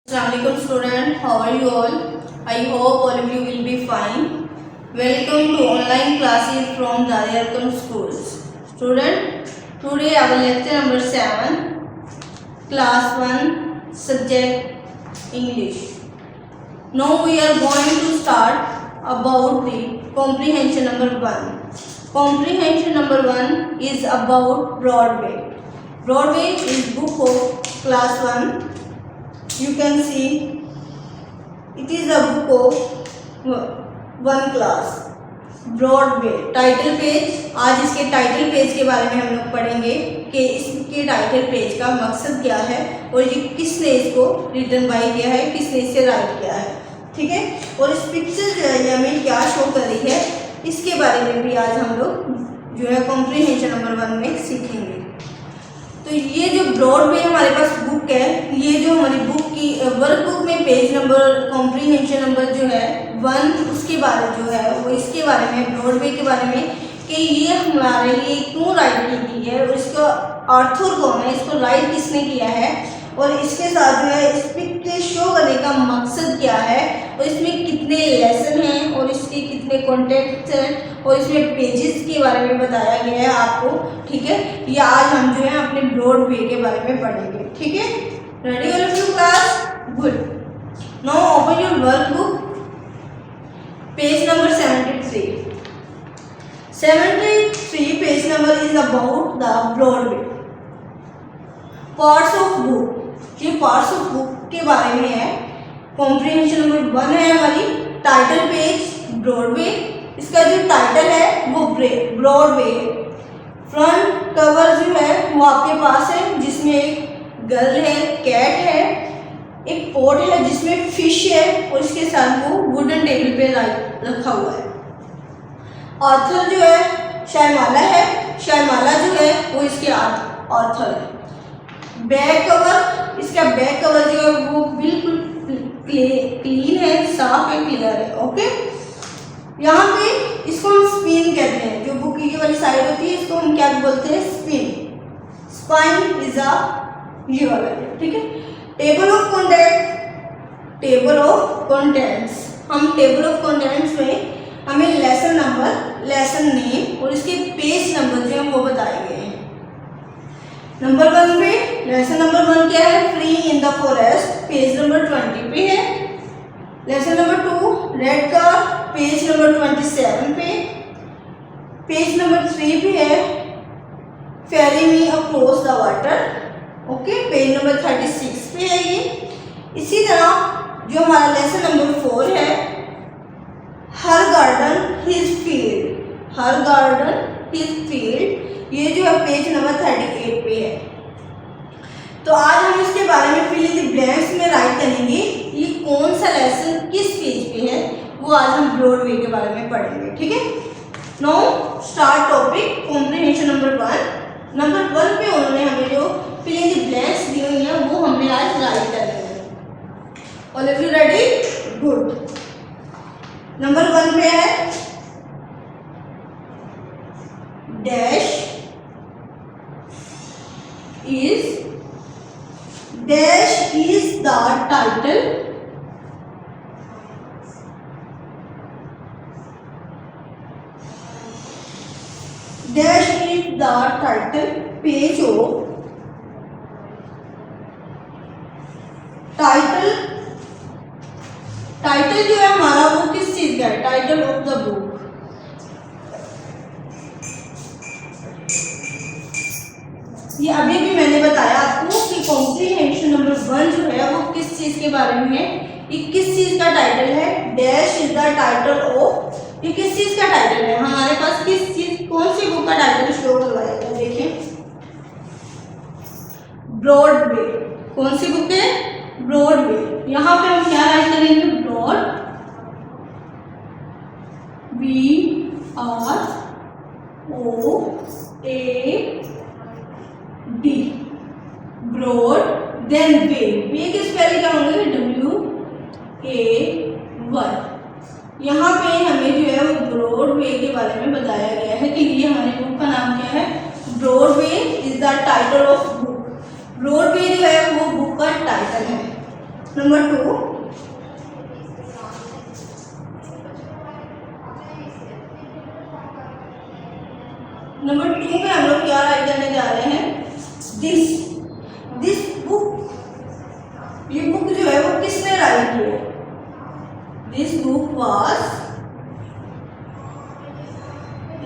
Assalamualaikum student, how are you all? I hope all of you will be fine. Welcome to online classes from Dariyarkam schools. Student, today our lecture number 7, class 1, subject English. Now we are going to start about the comprehension number 1. Comprehension number 1 is about Broadway. Broadway is book of class 1. You can see it is a book of 1 class. Broadway title page. आज इसके title page के बारे में हम लोग पढ़ेंगे कि इसके टाइटल पेज का मकसद क्या है और ये किसने इसको रिटन बाय किया है, किसने इसे राइट किया है. ठीक है. और इस पिक्चर जो है हमें क्या शो कर रही है इसके बारे में भी आज हम लोग जो है कॉम्प्रीहेंशन नंबर 1 में सीखेंगे. तो ये जो ब्रॉडवे हमारे पास बुक है, ये जो हमारी बुक की वर्कबुक में पेज नंबर कॉम्प्रीहेंशन नंबर जो है 1 उसके बारे जो है वो इसके बारे में ब्रॉडवे के बारे में कि ये हमारे लिए क्यों राइट की गई है और इसका ऑथर कौन है, इसको राइट किसने किया है और इसके साथ जो है इस पिक के शो करने का मकसद क्या है और इसमें कितने लेसन हैं और इसके कितने कॉन्टेक्ट हैं और इसमें पेजेस के बारे में बताया गया है आपको. ठीक है. ये आज हम जो है अपने ब्रॉडवे के बारे में पढ़ेंगे. ठीक है. Ready all of you class? Good. Now open your workbook, page number 73. 73 page number is about the Broadway. Parts of book. ये पार्ट्स ऑफ बुक के बारे में है. कॉम्प्रीहेंशन नंबर 1 है हमारी टाइटल पेज ब्रॉडवे. इसका जो टाइटल है वो ब्रॉडवे. फ्रंट कवर जो है वो आपके पास है जिसमें एक गर्ल है, कैट है, एक पॉट है जिसमें फिश है और इसके साथ वो वुडन टेबल पे रखा हुआ है. ऑथर जो है शायमाला है. शायमाला जो है वो इसके ऑथर है. बैक कवर, इसका बैक कवर जो है वो बिल्कुल क्लीन है, साफ है, क्लियर है. ओके. यहाँ पे इसको हम स्पिन कहते हैं. जो बुक की वाली साइड होती है इसको हम क्या बोलते हैं? स्पिन. स्पाइन इज अ ये वाला. ठीक है. Table of content. Table of contents. हम टेबल ऑफ कंटेंट्स में हमें लेसन नंबर, लेसन नेम और इसके पेज नंबर जो है वो बताए गए हैं. नंबर 1 पे लेसन नंबर 1 क्या है? Free in the forest. Page number 20 पे है. Lesson number 2 red car. Page number 27 पे. पेज नंबर 3 पे है ferry me across the water. Okay. Page number 36 पे है ये. इसी तरह जो हमारा लेसन नंबर 4 है हर गार्डन हिज फील्ड. हर गार्डन हिज फील्ड ये जो है पेज नंबर 38 पे है. तो आज हम इसके बारे में फिल इन द ब्लैंक्स में राइट करेंगे ये कौन सा लेसन किस पेज पे है वो आज हम ब्रॉडवे के बारे में पढ़ेंगे. ठीक है. Now start topic comprehension number 1. Number 1 पे उन्होंने हमें जो फिल इन द ब्लैंक्स दी हुई हैं वो हमने आज राइट करेंगे. All of you ready? Good. Number 1 पे है dash is the title. Dash is the title page of title. Title जो है हमारा वो किस चीज का है? Title of the book. ये अभी भी मैंने बताया आपको कि कॉम्प्रीहेंशन नंबर 1 जो है वो किस चीज के बारे में है. ये किस चीज का टाइटल है? Dash is the title of. ये किस चीज का टाइटल है? हमारे पास किस चीज, कौन सी बुक का टाइटल शो करवाया है? देखिए ब्रॉडवे. कौन सी बुक है? ब्रॉडवे. यहाँ पे हम क्या राइट करेंगे? Broad BROAD. Broad. Then way. Way की स्पेलिंग क्या होंगे? WAY. यहाँ पे हमें जो है वो ब्रॉडवे के बारे में बताया गया है कि ये हमारी बुक का नाम क्या है? Broadway is the title of book. Broadway जो है वो बुक का टाइटल है. नंबर 2, नंबर 2 में हम लोग क्या राइट करने जा रहे हैं? दिस बुक, ये बुक जो है वो किसने राइट की है? This book was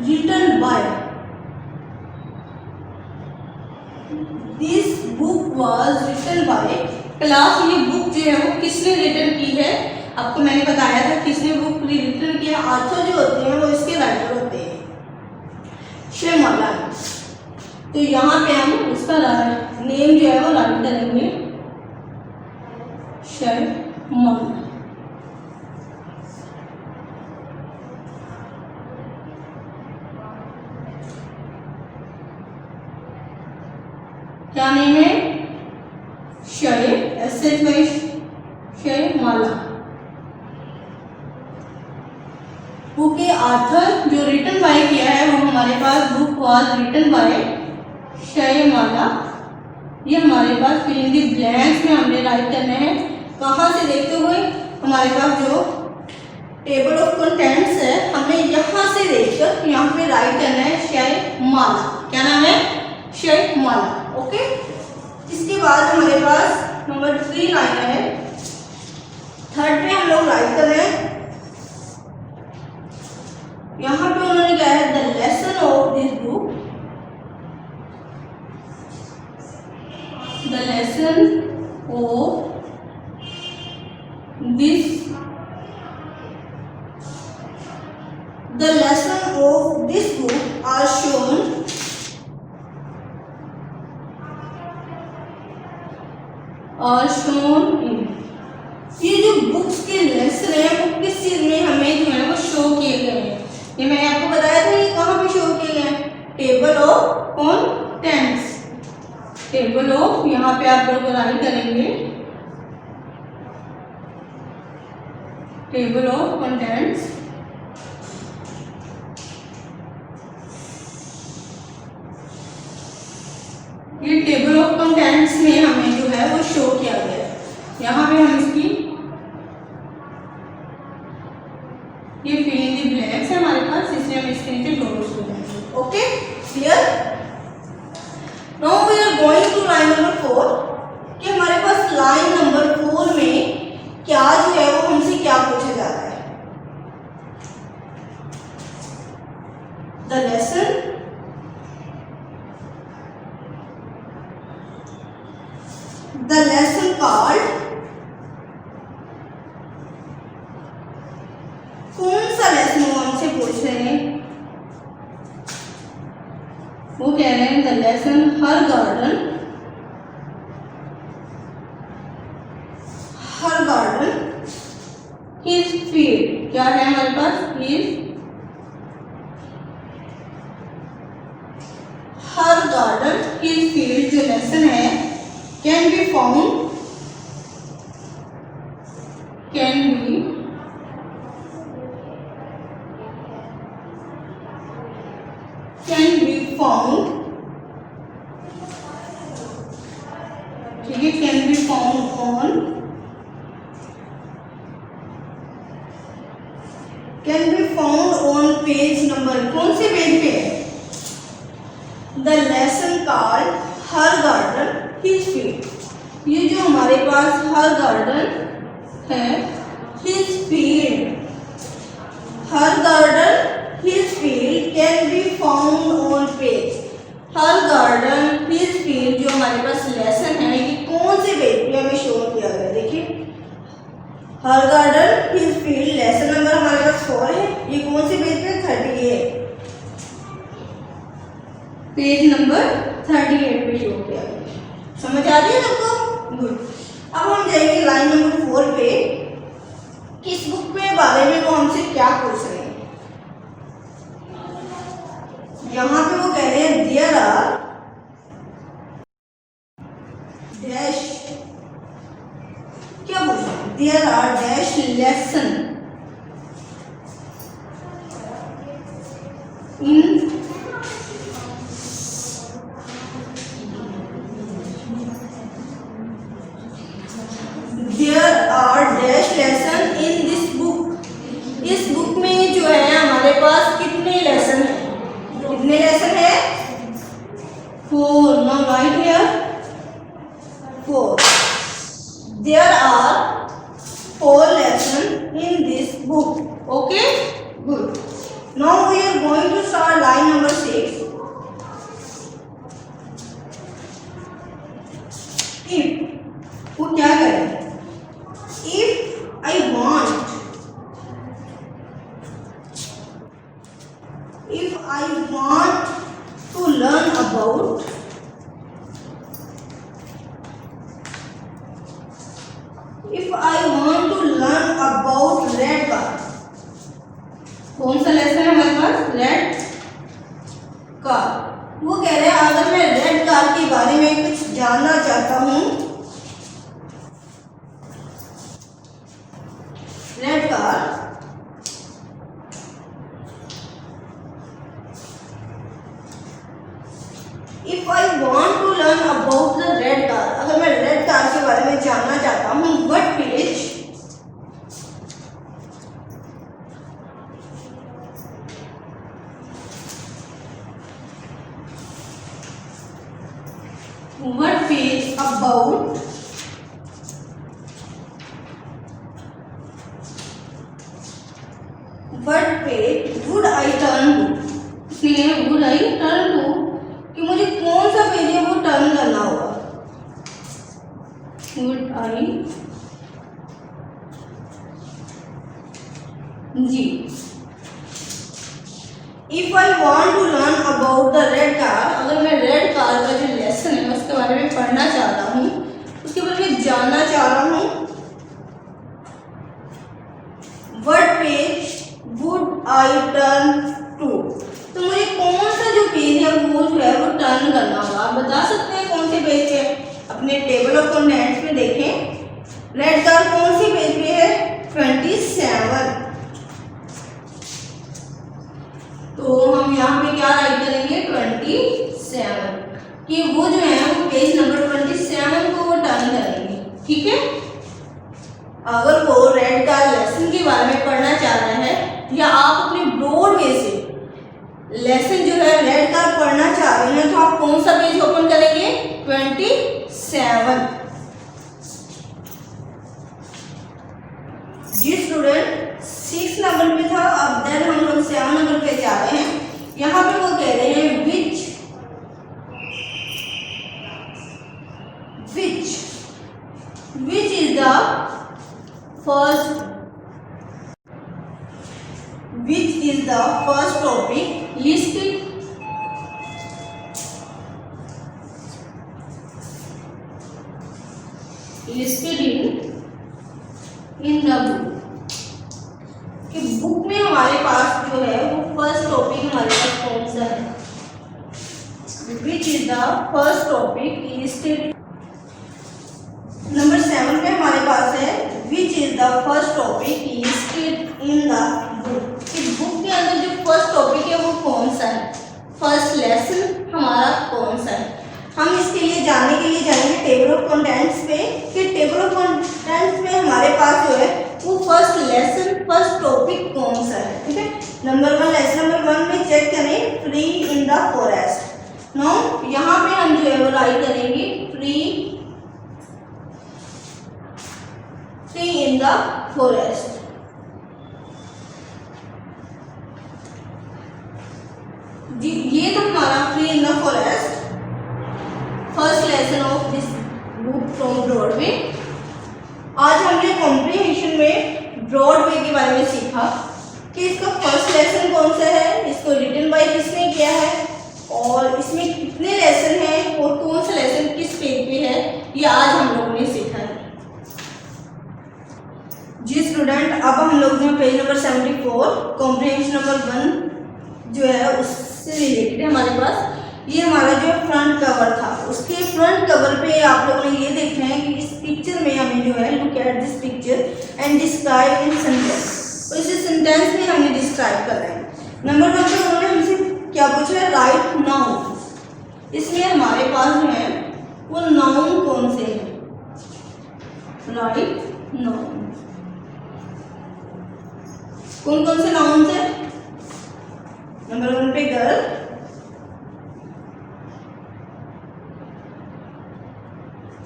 written by, this book was written by. Class, ये बुक जो है वो किसने रिटन की है? आपको मैंने बताया था किसने बुक रिटन किया। आथर जो होते हैं वो इसके राइटर होते हैं, शेमाला। तो यहाँ पे हम उसका नेम जो है वो राइट करेंगे, शेमाला। क्या नेम है? शेमाला। बुक के आथर जो रिटन बाय किया है वो हमारे पास बुक वाज रिटन बाय शेमाला। ये हमारे पास फिल इन द ब्लैंक्स में हमने राइट करना है। कहाँ से देखते हुए? हमारे पास जो टेबल ऑफ कंटेंट्स है हमें यहाँ से देखकर यहाँ पे राइट करना है शेमाला। क्या नाम है? शेमाला। ओके, इसके बाद हमारे पास नंबर 3 लाइन है। थर्ड पे हम लोग राइट कर रहे हैं, यहाँ पे उन्होंने क्या है? The lesson of this book, the lesson of this, the lesson of this book are shown, और शोन इन। ये जो बुक्स के लेसन है वो किस चीज में हमें जो है वो शो किए गए हैं? ये मैंने आपको बताया था ये कहाँ पे शो किए गए हैं? Table of contents. Table of, यहाँ पे आप लोग राइट करेंगे टेबल ऑफ कंटेंट्स। ये टेबल ऑफ कंटेंट्स में हमें जो है वो शो किया गया है। यहाँ पे हम इसकी ये फिल इन द ब्लैंक्स है हमारे पास, इसलिए हम इसके नीचे डॉट्स को देंगे। Okay, clear? Now we are going to line number 4 कि हमारे पास लाइन नंबर 4 में क्या जो है वो हमसे क्या पूछा जा रहा है? The lesson, the lesson called, कौन सा लेसन वो हमसे पूछ रहे हैं? वो कह रहे हैं the lesson her garden, her garden his field. क्या है हमारे पास? हिज, हर गार्डन हिज फील्ड जो लेसन है can be found, can be found, ठीक है, can be found on, can be found on page number, कौन से पेज पे है? The lesson called her garden his field. ये जो हमारे पास हर गार्डन है, his field, her garden his field can be found on page. Her garden his field जो हमारे पास लेसन है ये कौन से पेज पे हमें शो किया गया? देखिए, her garden his field lesson number हमारे पास 4 है। ये कौन से पेज पे? 38, पेज नंबर 38 पे शो किया गया। समझ आ रही है सबको? गुड। अब हम जाएंगे लाइन नंबर 4 पे, किस बुक के बारे में वो हमसे क्या पूछ रहे हैं। यहाँ पे वो कह रहे हैं देयर आर डैश, क्या पूछ रहे हैं? There are dash lesson in, there there are dash lesson in this book. इस बुक में जो है हमारे पास कितने लेसन है? कितने लेसन है? 4। Now right here 4। There are 4 lesson in this book. Okay, good. Now we are going to start line number 6। If वो क्या करें? If I want, if I want to learn about red car. कौन सा lesson है हमारे पास? Red car. वो कह रहे हैं अगर मैं रेड कार के बारे में कुछ जानना चाहता हूँ, red car, If I want to learn about the red car, अगर मैं रेड कार के बारे में जानना चाहता हूँ, what page? What page about what page would I turn to? इसलिए would I turn to कि मुझे कौन सा पेज है वो टर्न करना होगा। Would I ji If I want to learn about the red car, अगर मैं रेड कार का जो लेसन है उसके बारे में पढ़ना चाहता हूँ, उसके बारे में जानना चाह रहा हूँ, what page would I turn to? तो मुझे कौन सा जो पेज है वो जो है वो टर्न करना होगा। आप बता सकते हैं कौन से पेज पे? अपने टेबल ऑफ कंटेंट्स में देखें, रेड कार कौन सी पेज पे है? 27। तो हम यहाँ पे क्या राइट करेंगे? 27 कि वो जो है वो पेज नंबर 27 को वो टर्न करेंगे। ठीक है, अगर वो रेड कार लेसन के बारे में पढ़ना चाह रहा है या आप अपने ब्रॉड वे से लेसन जो है रेड कार पढ़ना चाह रहे हैं, तो आप कौन सा पेज ओपन करेंगे? 27। जी स्टूडेंट 6 नंबर पे था, अब देन हम लोग 7 नंबर पे जा रहे हैं। यहाँ पे वो कह रहे हैं which is the first topic listed in the book। कि बुक में हमारे पास जो है वो फर्स्ट टॉपिक हमारे पास कौन सा है? Which is the first topic listed. Number 7 पे हमारे पास है which is the first topic listed in the book. कि बुक के अंदर जो फर्स्ट टॉपिक है वो कौन सा है? फर्स्ट लेसन हमारा कौन सा है? हम इसके लिए जानने के लिए जाएंगे टेबल ऑफ कंटेंट्स पे कि टेबल ऑफ कंटेंट्स में हमारे पास जो है वो फर्स्ट लेसन फर्स्ट टॉपिक कौन सा है। ठीक है, नंबर 1 लेसन नंबर 1 में चेक करें free in the forest. No यहाँ पे हम जो है वो राइट करेंगे फ्री इन द फॉरेस्ट। जी ये तो हमारा free in the forest first lesson of this book from Broadway. आज हमने कॉम्प्रिहेंशन में ब्रॉडवे के बारे में सीखा कि इसका फर्स्ट लेसन कौन सा है, इसको रिटन बाय किसने किया है और इसमें कितने लेसन हैं और कौन सा लेसन किस पेज पे है, ये आज हम लोगों ने सीखा है। जी स्टूडेंट अब हम लोग जो पेज नंबर 74 कॉम्प्रिहेंशन नंबर 1 जो है उससे रिलेटेड है हमारे पास। ये हमारा जो फ्रंट कवर था, उसके फ्रंट कवर पे आप लोगों ने ये देखना है कि इस पिक्चर में हमें जो है look at this picture and describe in sentence. तो इसे सेंटेंस में हमें डिस्क्राइब करना है। नंबर 1 पे उन्होंने हमसे क्या पूछा है? Right noun. इसमें हमारे पास जो है वो नाउन कौन से हैं? Right noun. कौन कौन से नाउन है? नंबर 1 पे गर्ल,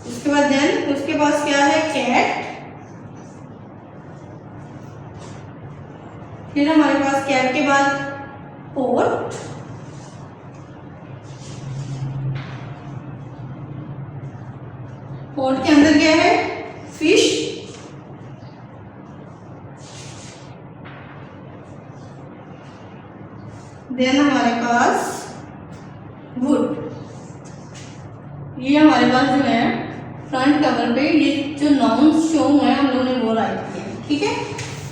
उसके बाद देन उसके पास क्या है? कैट। फिर हमारे पास कैट के बाद पोट, पोट के अंदर क्या है? फिश। देन हमारे पास वुड। ये हमारे पास जो है फ्रंट कवर पे ये जो नाउन शो हुए हैं हम लोगों ने वो राइट किए हैं, ठीक है।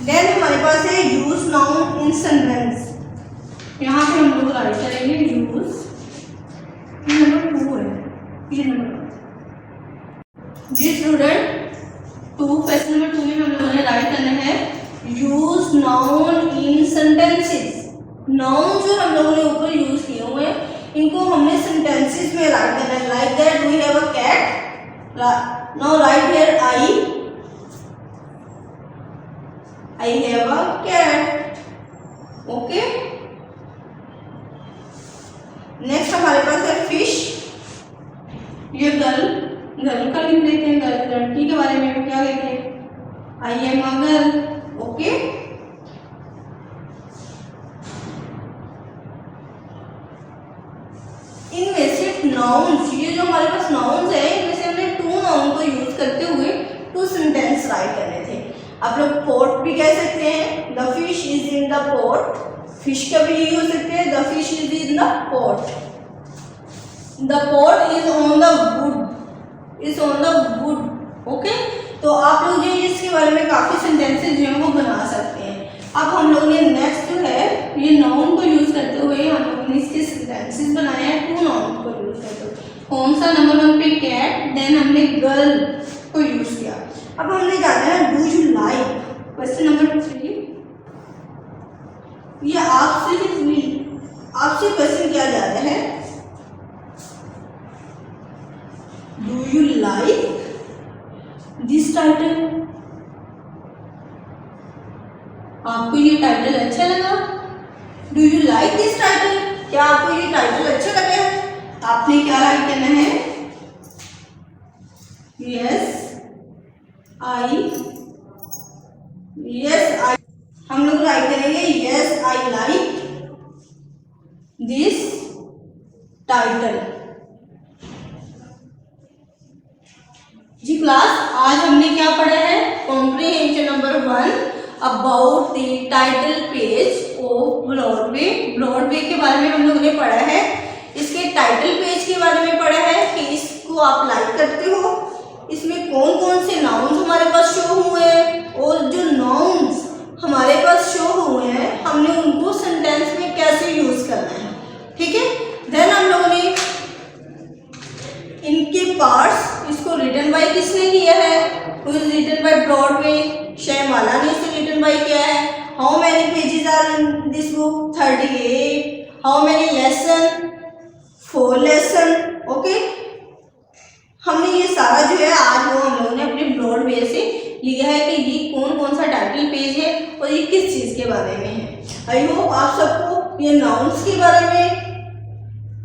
देन हमारे पास है यूज नाउन इन सेंटेंस। यहाँ पे हम लोग राइट करेंगे यूज, नंबर 2 है, ये नंबर 1। जी स्टूडेंट, क्वेश्चन नंबर 2 में हम लोगों ने राइट करना है use noun in sentences. Noun जो हम लोगों ने ऊपर यूज किए हुए हैं इनको हमने सेंटेंसेस में राइट करना है। Like that we have a cat, now right here I have a cat, okay. Next हमारे पास है फिश। ये गर्ल, गर्ल का लिख देते हैं, गर्ल लड़की के बारे में क्या लिखे? I am a girl, okay. इनमें से नाउन्स, ये जो हमारे पास नाउन्स है इनमें से हमने 2 नाउन को यूज करते हुए 2 सेंटेंस राइट करने थे। आप लोग पोट भी कह सकते हैं, the fish is in the pot. Fish का भी यही हो सकते हैं, the fish is in the pot. The pot is on the wood, is on the wood, okay. तो आप लोग जो इसके बारे में काफी सेंटेंसेस जो है वो बना सकते हैं। अब हम लोग ने नेक्स्ट जो है ये नाउन को यूज करते हुए हम लोगों ने इसके सेंटेंसेस बनाए हैं 2 नाउन को यूज करते हुए। कौन सा? नंबर 1 पे कैट, देन हमने गर्ल को यूज किया। अब हमने जाना है do you like. Question number 3, ये आपसे क्वेश्चन किया जा रहा है, do you like this title? आपको ये टाइटल अच्छा लगा? Do you like this title? क्या आपको ये टाइटल अच्छा लगा? आपने क्या राइट करना है? यस आई, हम लोग राइट करेंगे yes I like this title. जी क्लास, आज हमने क्या पढ़ा है? Comprehension number 1 about the title page of Broadway. Broadway के बारे में हम लोगों ने पढ़ा है, इसके टाइटल पेज के बारे में पढ़ा है कि इसको आप लाइक करते हो, इसमें कौन कौन से नाउन्स हमारे पास शो हुए हैं और जो नाउन्स हमारे पास शो हुए हैं हमने उनको सेंटेंस में कैसे यूज करना है, ठीक है। देन हम लोगों ने इनके पार्ट्स, इसको रिटन बाय किसने किया है? रिटन बाय ब्रॉडवे, शैमाला ने इसे रिटन बाय किया है। How many pages are in this book? 38। How many lesson? 4 lesson, okay. हमने ये सारा जो है आज वो हम लोगों ने अपने ब्रॉडवे से लिया है कि ये कौन कौन सा टाइटल पेज है और ये किस चीज़ के बारे में है। आई होप आप सबको ये नाउन्स के बारे में,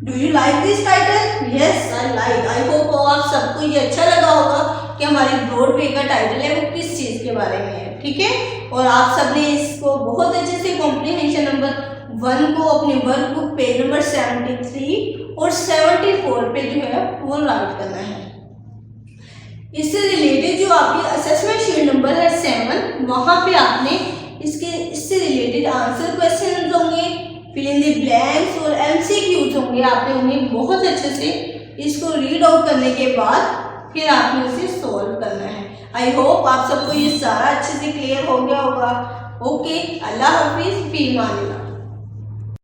do you like this title? Yes I like. I hope आप सबको ये अच्छा लगा होगा कि हमारी ब्रॉडवे का टाइटल है वो किस चीज़ के बारे में है, ठीक है। और आप सब ने इसको बहुत अच्छे से कॉम्प्रिहेंशन नंबर 1 को अपने वर्कबुक पेज नंबर 73 और 74 पे जो है वो राइट करना है। इससे रिलेटेड जो आपकी असेसमेंट शीट नंबर है 7, वहाँ पे आपने इससे रिलेटेड आंसर क्वेश्चन होंगे, फिल इन द ब्लैंक्स और MCQs होंगे। आपने उन्हें बहुत अच्छे से इसको रीड आउट करने के बाद फिर आपने उसे सॉल्व करना है। आई होप आप सबको ये सारा अच्छे से क्लियर हो गया होगा। ओके, अल्लाह हाफिज, फी अमान अल्लाह।